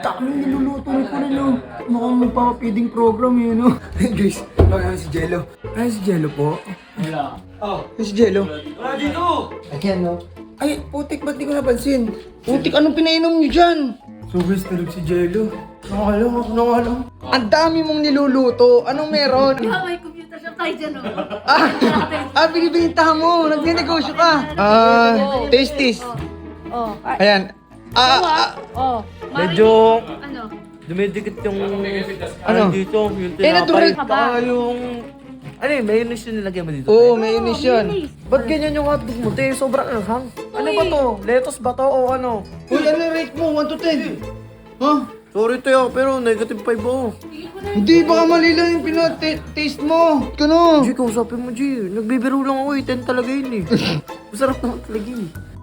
dami niluluto ni Purel, oh. Mukhang magpapapiding program yun, oh. Guys, bakit si Jello? Ay, si Jello po? Wala. Ay, si Jello? Wala dito! Ayan, no? Ay, putik, ba't di ko napansin? Putik, anong pinainom niyo dyan? So guys, tulog si Jello. Nakalang, ako nakalang. Ang dami mong niluluto. Anong meron? May computer shop tayo dyan, oh. Binibenta mo. Nagnenegosyo ka. Tasties. Oh. Ayan. Oh. Medyo Ano? dumidikit yung Ano? dito, yung natural tinapay. ka ba? Saka yung ano eh, mayonnaise yung nilagyan mo dito. Oo, mayonnaise yan. Ba't ganyan yung hotdog mo? Te, sobrang anghang. Ano ba to? Lettuce ba to o ano? Uy, ano rate mo? 1 to 10? Ha? Sorry to pero negative 5 ako. Hindi, baka mali lang yung pinataste mo. Kano? G, kausapin mo G. Nagbibiro lang ako eh, 10 talaga yun eh. Masarap naman talaga yun eh.